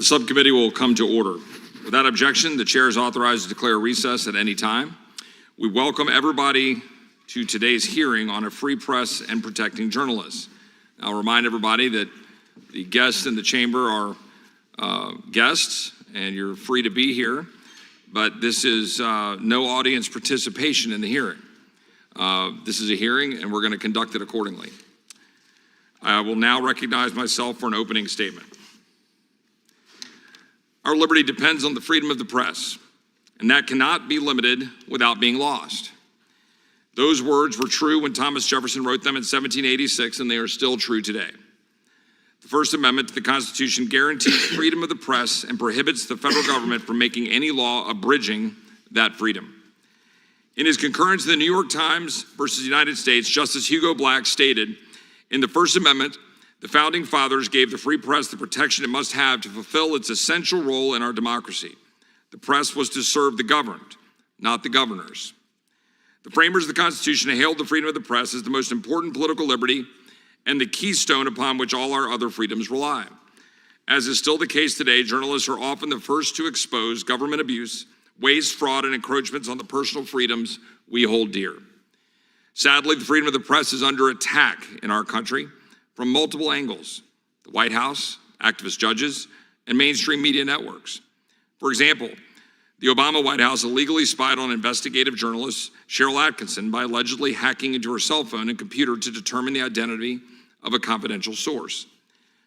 The subcommittee will come to order. Without objection, the chair is authorized to declare recess at any time. We welcome everybody to today's hearing on a free press and protecting journalists. I'll remind everybody that the guests in the chamber are guests, and you're free to be here, but this is no audience participation in the hearing. This is a hearing, and we're going to conduct it accordingly. I will now recognize myself for an opening statement. Our liberty depends on the freedom of the press, and that cannot be limited without being lost. Those words were true when Thomas Jefferson wrote them in 1786, and they are still true today. The First Amendment to the Constitution guarantees freedom of the press and prohibits the federal government from making any law abridging that freedom. In his concurrence in the New York Times versus the United States, Justice Hugo Black stated, "In the First Amendment, the Founding Fathers gave the free press the protection it must have to fulfill its essential role in our democracy. The press was to serve the governed, not the governors." The framers of the Constitution hailed the freedom of the press as the most important political liberty and the keystone upon which all our other freedoms rely. As is still the case today, journalists are often the first to expose government abuse, waste, fraud, and encroachments on the personal freedoms we hold dear. Sadly, the freedom of the press is under attack in our country from multiple angles: the White House, activist judges, and mainstream media networks. For example, the Obama White House illegally spied on investigative journalist Cheryl Atkinson by allegedly hacking into her cell phone and computer to determine the identity of a confidential source.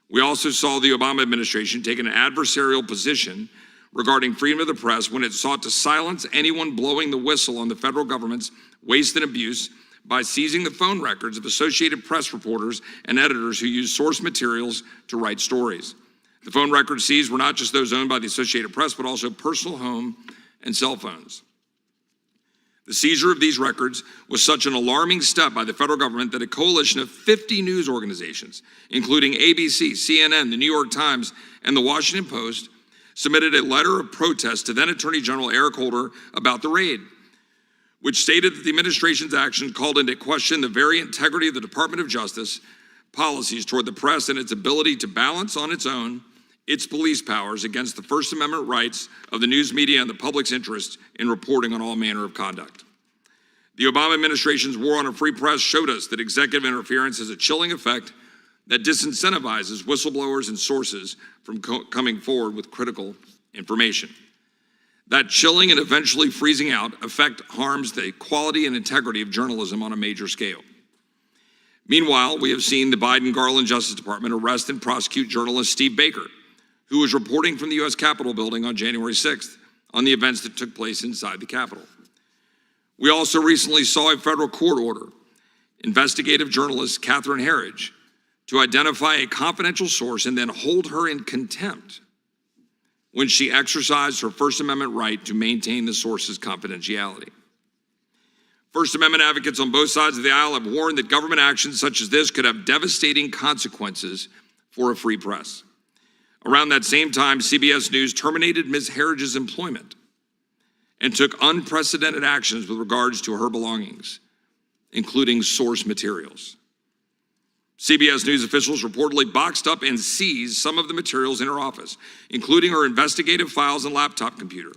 We also saw the Obama administration take an adversarial position regarding freedom of the press when it sought to silence anyone blowing the whistle on the federal government's waste and abuse by seizing the phone records of Associated Press reporters and editors who used source materials to write stories. The phone records seized were not just those owned by the Associated Press, but also personal home and cell phones. The seizure of these records was such an alarming step by the federal government that a coalition of 50 news organizations, including ABC, CNN, the New York Times, and the Washington Post, submitted a letter of protest to then Attorney General Eric Holder about the raid, which stated that the administration's action called into question the very integrity of the Department of Justice policies toward the press and its ability to balance on its own its police powers against the First Amendment rights of the news media and the public's interest in reporting on all manner of conduct. The Obama administration's war on a free press showed us that executive interference has a chilling effect that disincentivizes whistleblowers and sources from coming forward with critical information. That chilling and eventually freezing out effect harms the quality and integrity of journalism on a major scale. Meanwhile, we have seen the Biden-Garland Justice Department arrest and prosecute journalist Steve Baker, who was reporting from the U.S. Capitol building on January 6th on the events that took place inside the Capitol. We also recently saw a federal court order investigative journalist Catherine Herridge to identify a confidential source and then hold her in contempt when she exercised her First Amendment right to maintain the source's confidentiality. First Amendment advocates on both sides of the aisle have warned that government actions such as this could have devastating consequences for a free press. Around that same time, CBS News terminated Ms. Herridge's employment and took unprecedented actions with regards to her belongings, including source materials. CBS News officials reportedly boxed up and seized some of the materials in her office, including her investigative files and laptop computer,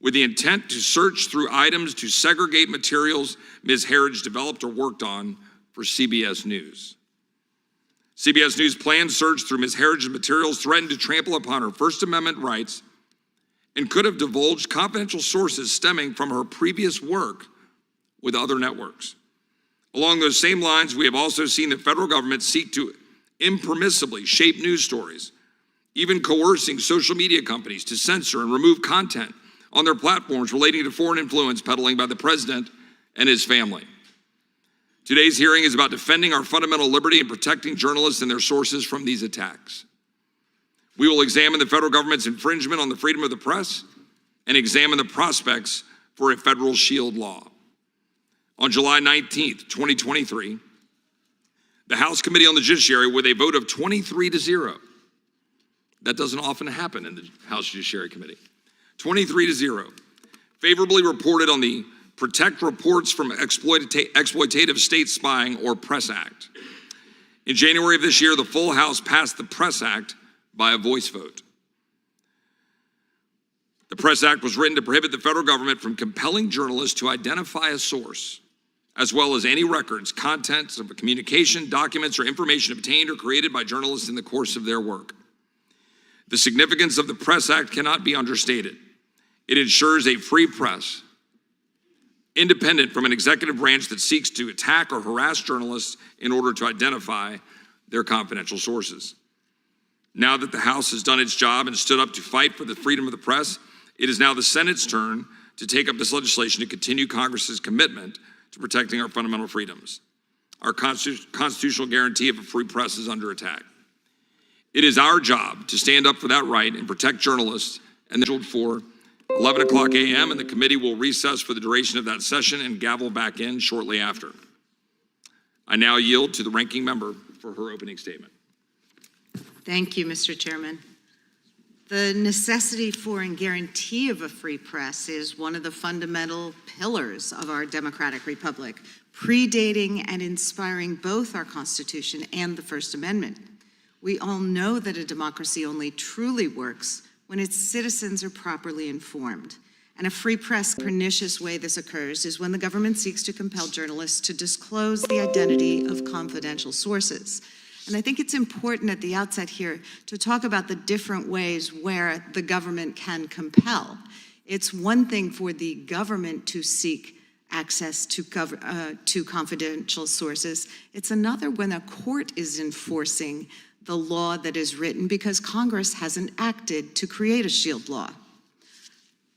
with the intent to search through items to segregate materials Ms. Herridge developed or worked on for CBS News. CBS News' planned search through Ms. Herridge's materials threatened to trample upon her First Amendment rights and could have divulged confidential sources stemming from her previous work with other networks. Along those same lines, we have also seen the federal government seek to impermissibly shape news stories, even coercing social media companies to censor and remove content on their platforms relating to foreign influence peddling by the president and his family. Today's hearing is about defending our fundamental liberty and protecting journalists and their sources from these attacks. We will examine the federal government's infringement on the freedom of the press and examine the prospects for a federal shield law. On July 19th, 2023, the House Committee on the Judiciary, with a vote of 23-0, that doesn't often happen in the House Judiciary Committee, 23-0, favorably reported on the Protect Reports from Exploitative State Spying, or PRESS Act. In January of this year, the full House passed the PRESS Act by a voice vote. The Press Act was written to prohibit the federal government from compelling journalists to identify a source, as well as any records, contents of a communication, documents, or information obtained or created by journalists in the course of their work. The significance of the Press Act cannot be understated. It ensures a free press, independent from an executive branch that seeks to attack or harass journalists in order to identify their confidential sources. Now that the House has done its job and stood up to fight for the freedom of the press, it is now the Senate's turn to take up this legislation to continue Congress's commitment to protecting our fundamental freedoms. Our constitutional guarantee of a free press is under attack. It is our job to stand up for that right and protect journalists, and scheduled for 11 o'clock a.m., and the committee will recess for the duration of that session and gavel back in shortly after. I now yield to the ranking member for her opening statement. Thank you, Mr. Chairman. The necessity for and guarantee of a free press is one of the fundamental pillars of our democratic republic, predating and inspiring both our Constitution and the First Amendment. We all know that a democracy only truly works when its citizens are properly informed. And a free press, pernicious way this occurs is when the government seeks to compel journalists to disclose the identity of confidential sources. And I think it's important at the outset here to talk about the different ways where the government can compel. It's one thing for the government to seek access to confidential sources. It's another when a court is enforcing the law that is written because Congress hasn't acted to create a shield law.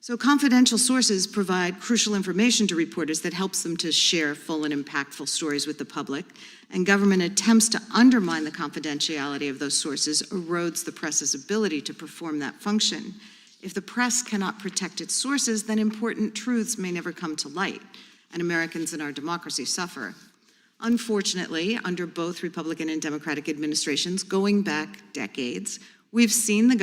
So confidential sources provide crucial information to reporters that helps them to share full and impactful stories with the public, and government attempts to undermine the confidentiality of those sources erodes the press's ability to perform that function. If the press cannot protect its sources, then important truths may never come to light, and Americans in our democracy suffer. Unfortunately, under both Republican and Democratic administrations, going back decades, we've seen the